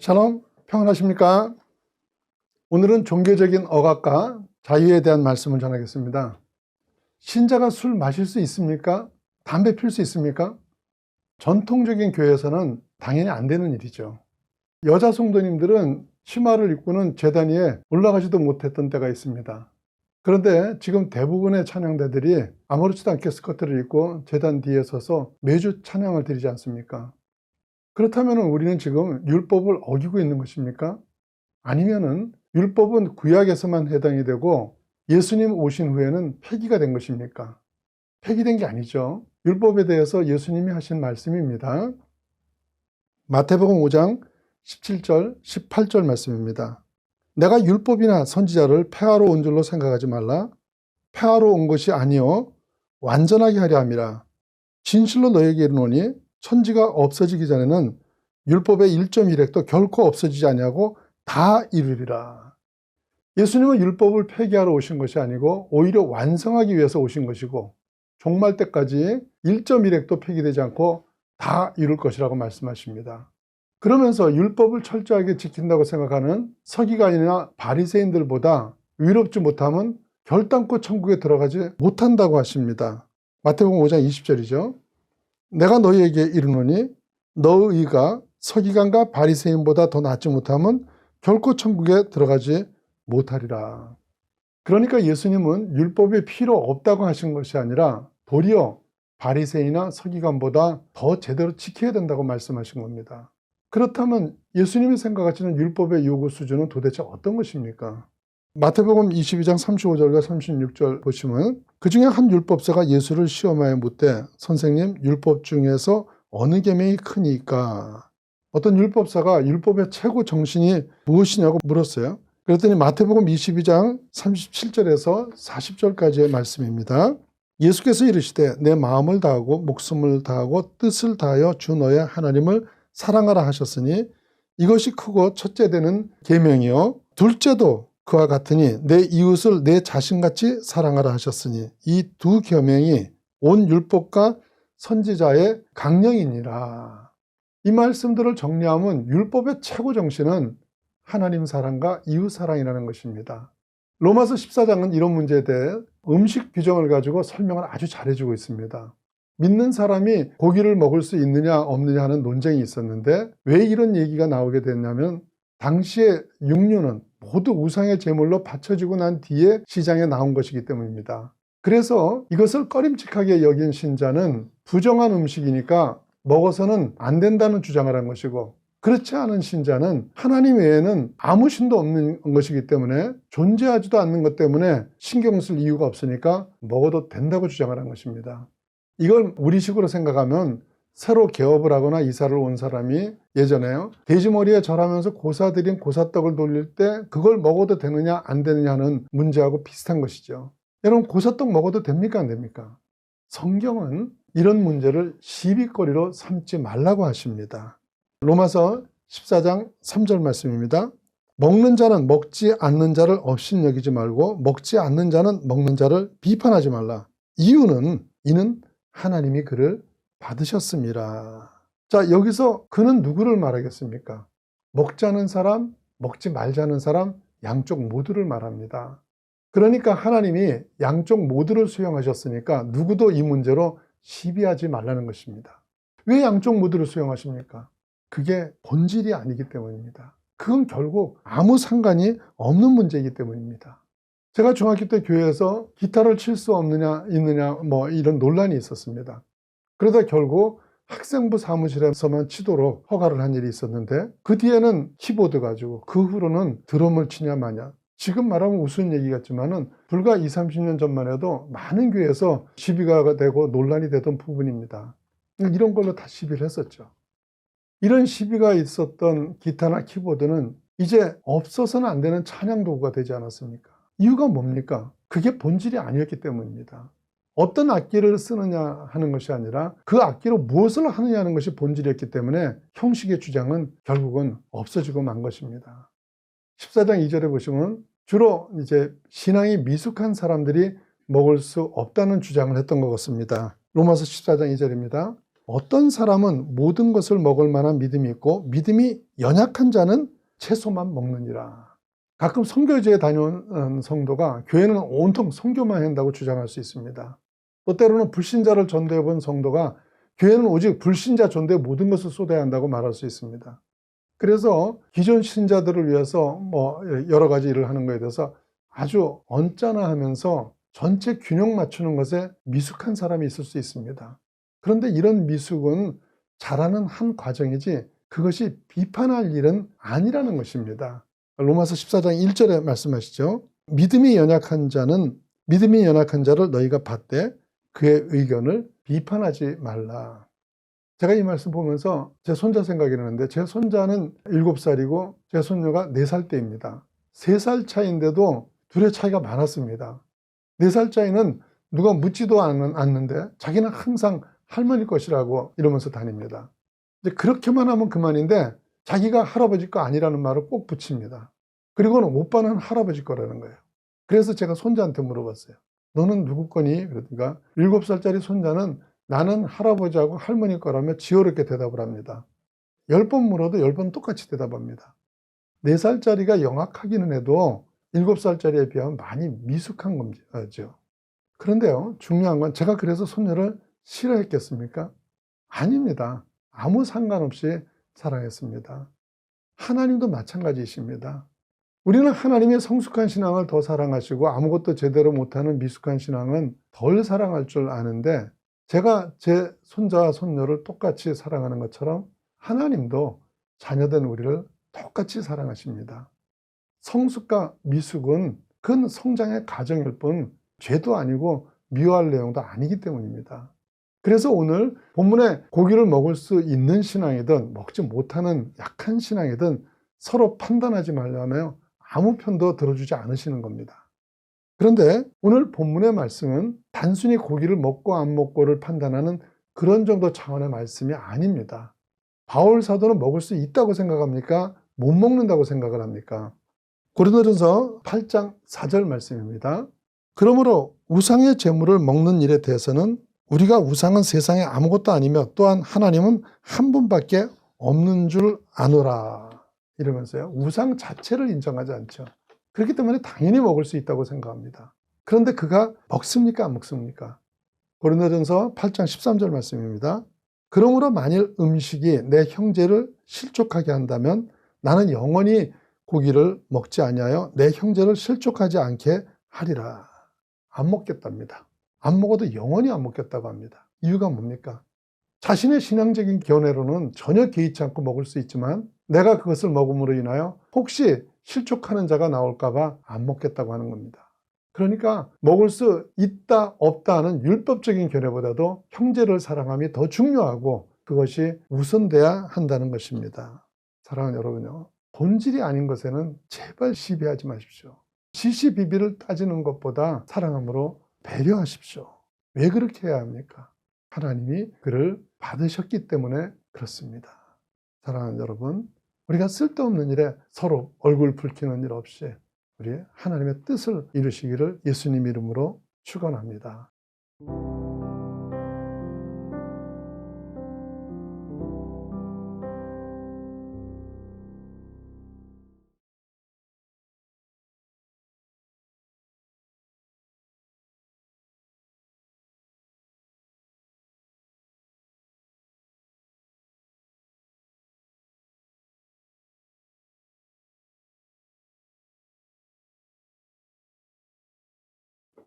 샬롬, 평안하십니까? 오늘은 종교적인 억압과 자유에 대한 말씀을 전하겠습니다. 신자가 술 마실 수 있습니까? 담배 필 수 있습니까? 전통적인 교회에서는 당연히 안 되는 일이죠. 여자 성도님들은 치마를 입고는 제단 위에 올라가지도 못했던 때가 있습니다. 그런데 지금 대부분의 찬양대들이 아무렇지도 않게 스커트를 입고 제단 뒤에 서서 매주 찬양을 드리지 않습니까? 그렇다면 우리는 지금 율법을 어기고 있는 것입니까? 아니면은 율법은 구약에서만 해당이 되고 예수님 오신 후에는 폐기가 된 것입니까? 폐기된 게 아니죠. 율법에 대해서 예수님이 하신 말씀입니다. 마태복음 5장 17절, 18절 말씀입니다. 내가 율법이나 선지자를 폐하러 온 줄로 생각하지 말라. 폐하러 온 것이 아니요 완전하게 하려 함이라. 진실로 너에게 이르노니 천지가 없어지기 전에는 율법의 1.1획도 결코 없어지지 아니하고 다 이루리라. 예수님은 율법을 폐기하러 오신 것이 아니고 오히려 완성하기 위해서 오신 것이고 종말 때까지 1.1획도 폐기되지 않고 다 이룰 것이라고 말씀하십니다. 그러면서 율법을 철저하게 지킨다고 생각하는 서기관이나 바리새인들보다 의롭지 못함은 결단코 천국에 들어가지 못한다고 하십니다. 마태복음 5장 20절이죠. 내가 너희에게 이르노니 너의 의가 서기관과 바리새인보다 더 낫지 못하면 결코 천국에 들어가지 못하리라. 그러니까 예수님은 율법이 필요 없다고 하신 것이 아니라 도리어 바리새인이나 서기관보다 더 제대로 지켜야 된다고 말씀하신 겁니다. 그렇다면 예수님이 생각하시는 율법의 요구 수준은 도대체 어떤 것입니까? 마태복음 22장 35절과 36절 보시면 그 중에 한 율법사가 예수를 시험하여 묻되 선생님 율법 중에서 어느 계명이 크니까? 어떤 율법사가 율법의 최고 정신이 무엇이냐고 물었어요. 그랬더니 마태복음 22장 37절에서 40절까지의 말씀입니다. 예수께서 이르시되 내 마음을 다하고 목숨을 다하고 뜻을 다하여 주 너의 하나님을 사랑하라 하셨으니 이것이 크고 첫째 되는 계명이요 둘째도 그와 같으니 내 이웃을 내 자신같이 사랑하라 하셨으니 이 두 계명이 온 율법과 선지자의 강령이니라. 이 말씀들을 정리하면 율법의 최고 정신은 하나님 사랑과 이웃 사랑이라는 것입니다. 로마서 14장은 이런 문제에 대해 음식 규정을 가지고 설명을 아주 잘해주고 있습니다. 믿는 사람이 고기를 먹을 수 있느냐 없느냐 하는 논쟁이 있었는데 왜 이런 얘기가 나오게 됐냐면 당시의 육류는 모두 우상의 제물로 바쳐지고 난 뒤에 시장에 나온 것이기 때문입니다. 그래서 이것을 꺼림칙하게 여긴 신자는 부정한 음식이니까 먹어서는 안 된다는 주장을 한 것이고 그렇지 않은 신자는 하나님 외에는 아무 신도 없는 것이기 때문에 존재하지도 않는 것 때문에 신경 쓸 이유가 없으니까 먹어도 된다고 주장을 한 것입니다. 이걸 우리식으로 생각하면 새로 개업을 하거나 이사를 온 사람이 예전에요 돼지머리에 절하면서 고사드린 고사떡을 돌릴 때 그걸 먹어도 되느냐 안 되느냐 하는 문제하고 비슷한 것이죠. 여러분 고사떡 먹어도 됩니까 안 됩니까? 성경은 이런 문제를 시비거리로 삼지 말라고 하십니다. 로마서 14장 3절 말씀입니다. 먹는 자는 먹지 않는 자를 업신여기지 말고 먹지 않는 자는 먹는 자를 비판하지 말라. 이유는 이는 하나님이 그를 받으셨습니다. 자, 여기서 그는 누구를 말하겠습니까? 먹자는 사람, 먹지 말자는 사람, 양쪽 모두를 말합니다. 그러니까 하나님이 양쪽 모두를 수용하셨으니까 누구도 이 문제로 시비하지 말라는 것입니다. 왜 양쪽 모두를 수용하십니까? 그게 본질이 아니기 때문입니다. 그건 결국 아무 상관이 없는 문제이기 때문입니다. 제가 중학교 때 교회에서 기타를 칠 수 없느냐 있느냐 이런 논란이 있었습니다. 그러다 결국 학생부 사무실에서만 치도록 허가를 한 일이 있었는데 그 뒤에는 키보드 가지고 그 후로는 드럼을 치냐 마냐. 지금 말하면 우스운 얘기 같지만은 불과 20-30년 전만 해도 많은 교회에서 시비가 되고 논란이 되던 부분입니다. 이런 걸로 다 시비를 했었죠. 이런 시비가 있었던 기타나 키보드는 이제 없어서는 안 되는 찬양 도구가 되지 않았습니까? 이유가 뭡니까? 그게 본질이 아니었기 때문입니다. 어떤 악기를 쓰느냐 하는 것이 아니라 그 악기로 무엇을 하느냐 하는 것이 본질이었기 때문에 형식의 주장은 결국은 없어지고 만 것입니다. 14장 2절에 보시면 주로 이제 신앙이 미숙한 사람들이 먹을 수 없다는 주장을 했던 것 같습니다. 로마서 14장 2절입니다. 어떤 사람은 모든 것을 먹을 만한 믿음이 있고 믿음이 연약한 자는 채소만 먹느니라. 가끔 선교지에 다녀온 성도가 교회는 온통 선교만 한다고 주장할 수 있습니다. 또 때로는 불신자를 전도해 본 성도가 교회는 오직 불신자 전도에 모든 것을 쏟아야 한다고 말할 수 있습니다. 그래서 기존 신자들을 위해서 여러 가지 일을 하는 것에 대해서 아주 언짢아하면서 전체 균형 맞추는 것에 미숙한 사람이 있을 수 있습니다. 그런데 이런 미숙은 자라는 한 과정이지 그것이 비판할 일은 아니라는 것입니다. 로마서 14장 1절에 말씀하시죠. 믿음이 연약한 자를 너희가 받되 그의 의견을 비판하지 말라. 제가 이 말씀 보면서 제 손자 생각이 나는데 제 손자는 7살이고 제 손녀가 4살 때입니다. 3살 차이인데도 둘의 차이가 많았습니다. 4살 차이는 누가 묻지도 않는데 자기는 항상 할머니 것이라고 이러면서 다닙니다. 이제 그렇게만 하면 그만인데 자기가 할아버지 거 아니라는 말을 꼭 붙입니다. 그리고는 오빠는 할아버지 거라는 거예요. 그래서 제가 손자한테 물어봤어요. 너는 누구 거니? 그러니까 7살짜리 손자는 나는 할아버지하고 할머니 거라며 지어롭게 대답을 합니다. 10번 물어도 10번 똑같이 대답합니다. 4살짜리가 영악하기는 해도 7살짜리에 비하면 많이 미숙한 거죠. 그런데요, 중요한 건 제가 그래서 손녀를 싫어했겠습니까? 아닙니다. 아무 상관없이 사랑했습니다. 하나님도 마찬가지이십니다. 우리는 하나님의 성숙한 신앙을 더 사랑하시고 아무것도 제대로 못하는 미숙한 신앙은 덜 사랑할 줄 아는데 제가 제 손자와 손녀를 똑같이 사랑하는 것처럼 하나님도 자녀된 우리를 똑같이 사랑하십니다. 성숙과 미숙은 그건 성장의 과정일 뿐 죄도 아니고 미워할 내용도 아니기 때문입니다. 그래서 오늘 본문에 고기를 먹을 수 있는 신앙이든 먹지 못하는 약한 신앙이든 서로 판단하지 말라며 아무 편도 들어주지 않으시는 겁니다. 그런데 오늘 본문의 말씀은 단순히 고기를 먹고 안 먹고를 판단하는 그런 정도 차원의 말씀이 아닙니다. 바울 사도는 먹을 수 있다고 생각합니까? 못 먹는다고 생각을 합니까? 고린도전서 8장 4절 말씀입니다. 그러므로 우상의 제물을 먹는 일에 대해서는 우리가 우상은 세상에 아무것도 아니며 또한 하나님은 한 분밖에 없는 줄 아노라. 이러면서요. 우상 자체를 인정하지 않죠. 그렇기 때문에 당연히 먹을 수 있다고 생각합니다. 그런데 그가 먹습니까? 안 먹습니까? 고린도전서 8장 13절 말씀입니다. 그러므로 만일 음식이 내 형제를 실족하게 한다면 나는 영원히 고기를 먹지 아니하여 내 형제를 실족하지 않게 하리라. 안 먹겠답니다. 안 먹어도 영원히 안 먹겠다고 합니다. 이유가 뭡니까? 자신의 신앙적인 견해로는 전혀 개의치 않고 먹을 수 있지만 내가 그것을 먹음으로 인하여 혹시 실족하는 자가 나올까 봐 안 먹겠다고 하는 겁니다. 그러니까 먹을 수 있다 없다 하는 율법적인 견해보다도 형제를 사랑함이 더 중요하고 그것이 우선돼야 한다는 것입니다. 사랑하는 여러분요, 본질이 아닌 것에는 제발 시비하지 마십시오. 시시비비를 따지는 것보다 사랑함으로 배려하십시오. 왜 그렇게 해야 합니까? 하나님이 그를 받으셨기 때문에 그렇습니다. 사랑하는 여러분, 우리가 쓸데없는 일에 서로 얼굴 붉히는 일 없이 우리 하나님의 뜻을 이루시기를 예수님 이름으로 축원합니다.